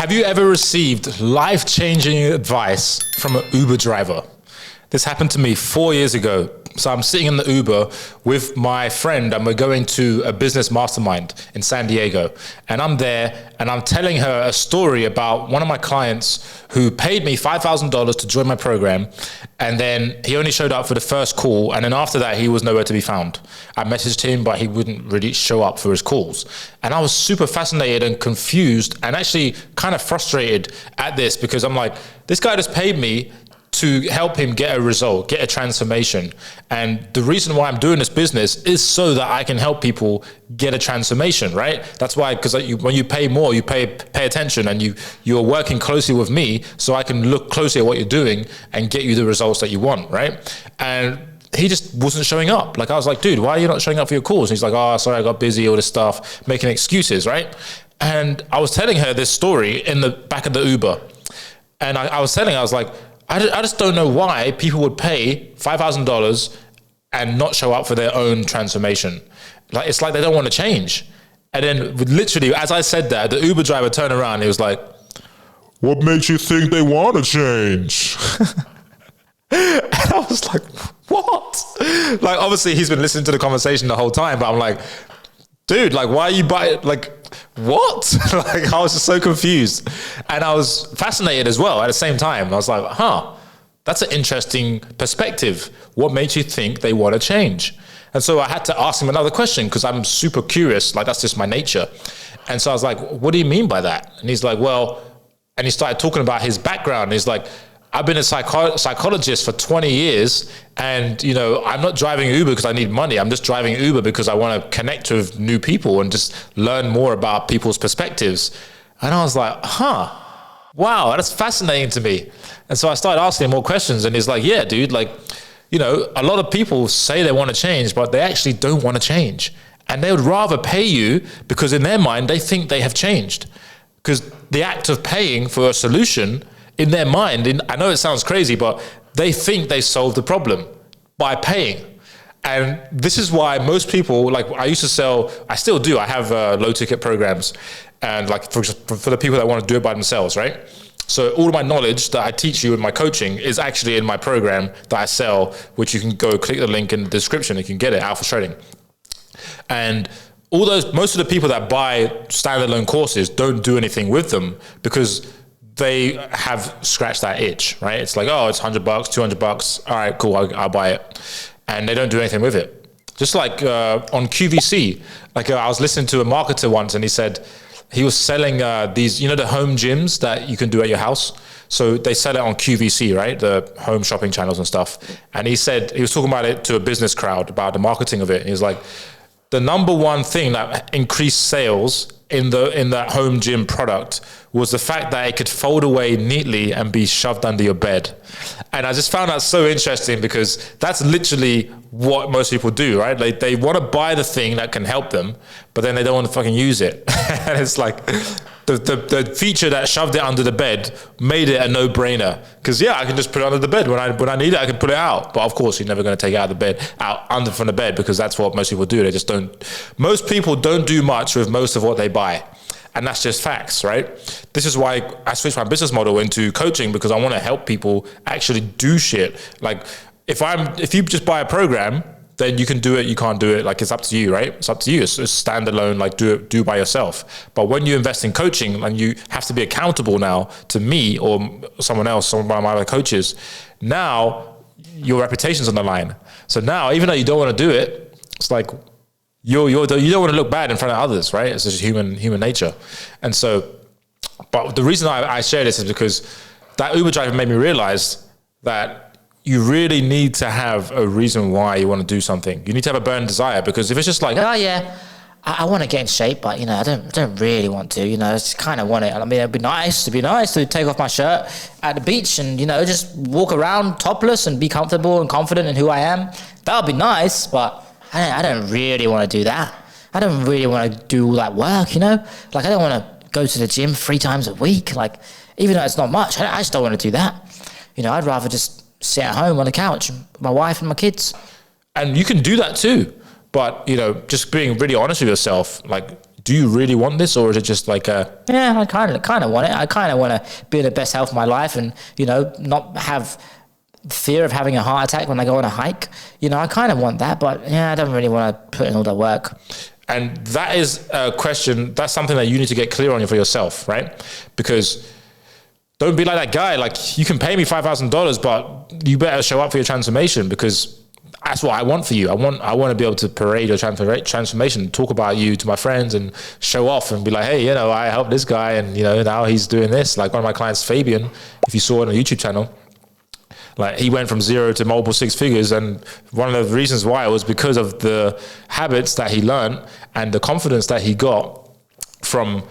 Have you ever received life-changing advice from an Uber driver? This happened to me 4 years ago. So I'm sitting in the Uber with my friend and we're going to a business mastermind in San Diego. And I'm there and I'm telling her a story about one of my clients who paid me $5,000 to join my program. And then he only showed up for the first call. And then after that, he was nowhere to be found. I messaged him, but he wouldn't really show up for his calls. And I was super fascinated and confused and actually kind of frustrated at this because I'm like, this guy just paid me to help him get a result, get a transformation. And the reason why I'm doing this business is so that I can help people get a transformation, right? That's why, because when you pay more, you pay attention and you're working closely with me so I can look closely at what you're doing and get you the results that you want, right? And he just wasn't showing up. Like I was like, dude, why are you not showing up for your calls? And he's like, oh, sorry, I got busy, all this stuff, making excuses, right? And I was telling her this story in the back of the Uber. And I was telling her, I was like, I just don't know why people would pay $5,000 and not show up for their own transformation. Like, it's like they don't want to change. And then literally, as I said that, the Uber driver turned around and he was like, what makes you think they want to change? And I was like, what? Like, obviously he's been listening to the conversation the whole time, but I'm like, dude, like, why are you buying, like, what? Like, I was just so confused. And I was fascinated as well at the same time. I was like, that's an interesting perspective. What makes you think they want to change? And so I had to ask him another question because I'm super curious. Like, that's just my nature. And so I was like, what do you mean by that? And he's like, well, and he started talking about his background. He's like, I've been a psychologist for 20 years and, you know, I'm not driving Uber because I need money. I'm just driving Uber because I want to connect with new people and just learn more about people's perspectives. And I was like, wow, that's fascinating to me. And so I started asking him more questions and he's like, yeah, dude, like, you know, a lot of people say they want to change, but they actually don't want to change. And they would rather pay you because in their mind, they think they have changed. Because the act of paying for a solution in their mind, I know it sounds crazy, but they think they solved the problem by paying. And this is why most people, like I used to sell, I still do, I have low ticket programs. And like for the people that want to do it by themselves, right? So all of my knowledge that I teach you in my coaching is actually in my program that I sell, which you can go click the link in the description, you can get it, Alpha Trading. And most of the people that buy standalone courses don't do anything with them because they have scratched that itch, right? It's like, oh, it's $100, $200. All right, cool, I'll buy it. And they don't do anything with it. Just like on QVC, like I was listening to a marketer once and he said, he was selling these, you know, the home gyms that you can do at your house. So they sell it on QVC, right? The home shopping channels and stuff. And he said, he was talking about it to a business crowd about the marketing of it. And he was like, the number one thing that increased sales in that home gym product was the fact that it could fold away neatly and be shoved under your bed. And I just found that so interesting because that's literally what most people do, right? They want to buy the thing that can help them, but then they don't want to fucking use it. And it's like the feature that shoved it under the bed made it a no-brainer. Because yeah, I can just put it under the bed when I need it. I can pull it out. But of course, you're never going to take it out of the bed, from the bed, because that's what most people do. They just don't. Most people don't do much with most of what they buy. And that's just facts, right? This is why I switched my business model into coaching, because I want to help people actually do shit. Like if you just buy a program, then you can do it, you can't do it. Like, it's up to you, right? It's up to you. It's standalone, like do by yourself. But when you invest in coaching, and you have to be accountable now to me or someone else, some of my other coaches, now your reputation's on the line. So now, even though you don't want to do it, it's like, you don't want to look bad in front of others, right? It's just human nature. And so, but the reason I share this is because that Uber driver made me realize that you really need to have a reason why you want to do something. You need to have a burning desire, because if it's just like, oh yeah, I want to get in shape, but you know, I don't really want to, you know, I just kind of want it. I mean, it'd be nice to take off my shirt at the beach and, you know, just walk around topless and be comfortable and confident in who I am. That would be nice, but I don't really want to do that. I don't really want to do all that work, you know? Like, I don't want to go to the gym 3 times a week. Like, even though it's not much, I just don't want to do that. You know, I'd rather just sit at home on the couch with my wife and my kids. And you can do that too. But, you know, just being really honest with yourself, like, do you really want this, or is it just like yeah, I kind of want it. I kind of want to be in the best health of my life, and not have fear of having a heart attack when I go on a hike. I kind of want that, but yeah, I don't really want to put in all the work. And that is a question, that's something that you need to get clear on for yourself, right? Because don't be like that guy. Like, you can pay me $5,000, but you better show up for your transformation, because that's what I want for you. I want to be able to parade your transformation, talk about you to my friends and show off and be like, hey, I helped this guy and, now he's doing this. Like one of my clients, Fabian, if you saw it on a YouTube channel, like he went from 0 to multiple 6 figures. And one of the reasons why was because of the habits that he learned and the confidence that he got from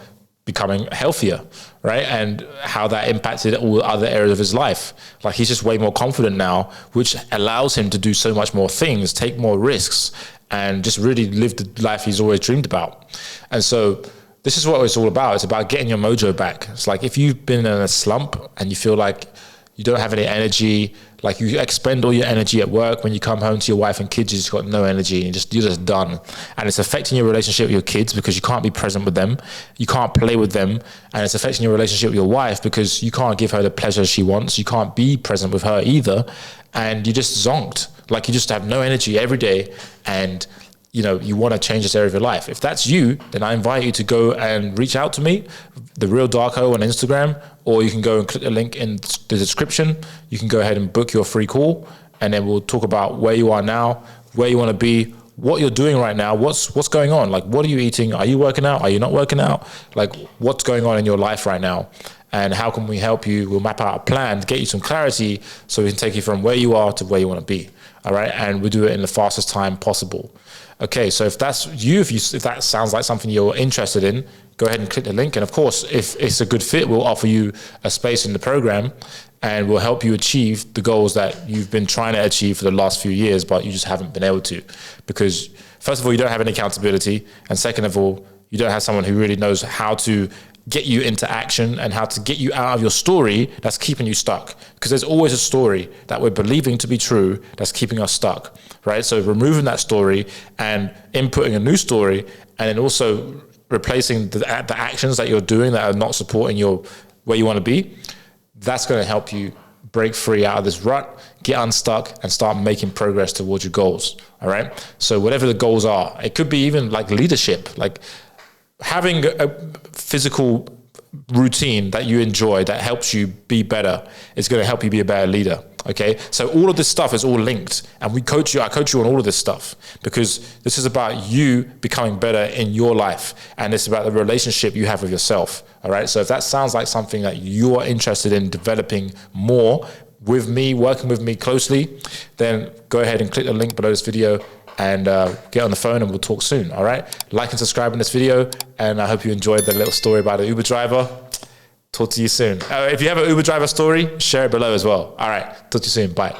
becoming healthier, right? And how that impacted all other areas of his life. Like, he's just way more confident now, which allows him to do so much more things, take more risks, and just really live the life he's always dreamed about. And so this is what it's all about. It's about getting your mojo back. It's like, if you've been in a slump and you feel like you don't have any energy, like you expend all your energy at work, when you come home to your wife and kids, you just got no energy and you're just done. And it's affecting your relationship with your kids because you can't be present with them. You can't play with them. And it's affecting your relationship with your wife because you can't give her the pleasure she wants. You can't be present with her either. And you're just zonked. Like, you just have no energy every day. And you want to change this area of your life. If that's you, then I invite you to go and reach out to me, The Real Darko on Instagram, or you can go and click the link in the description. You can go ahead and book your free call, and then we'll talk about where you are now, where you want to be, what you're doing right now, what's going on. Like, what are you eating? Are you working out? Are you not working out? Like, what's going on in your life right now? And how can we help you? We'll map out a plan to get you some clarity so we can take you from where you are to where you want to be. All right. And we'll do it in the fastest time possible. Okay. So if that's you, if that sounds like something you're interested in, go ahead and click the link. And of course, if it's a good fit, we'll offer you a space in the program and we'll help you achieve the goals that you've been trying to achieve for the last few years, but you just haven't been able to, because first of all, you don't have any accountability. And second of all, you don't have someone who really knows how to get you into action and how to get you out of your story that's keeping you stuck. Because there's always a story that we're believing to be true that's keeping us stuck, right? So removing that story and inputting a new story, and then also replacing the actions that you're doing that are not supporting where you want to be, that's going to help you break free out of this rut, get unstuck, and start making progress towards your goals, all right? So whatever the goals are, it could be even like leadership, like having a physical routine that you enjoy that helps you be better is going to help you be a better leader. Okay. So all of this stuff is all linked, and I coach you on all of this stuff because this is about you becoming better in your life. And it's about the relationship you have with yourself. All right. So if that sounds like something that you are interested in developing more with me, working with me closely, then go ahead and click the link below this video and get on the phone and we'll talk soon. All right. Like and subscribe in this video. And I hope you enjoyed the little story about the Uber driver. Talk to you soon. If you have an Uber driver story, share it below as well. All right. Talk to you soon. Bye.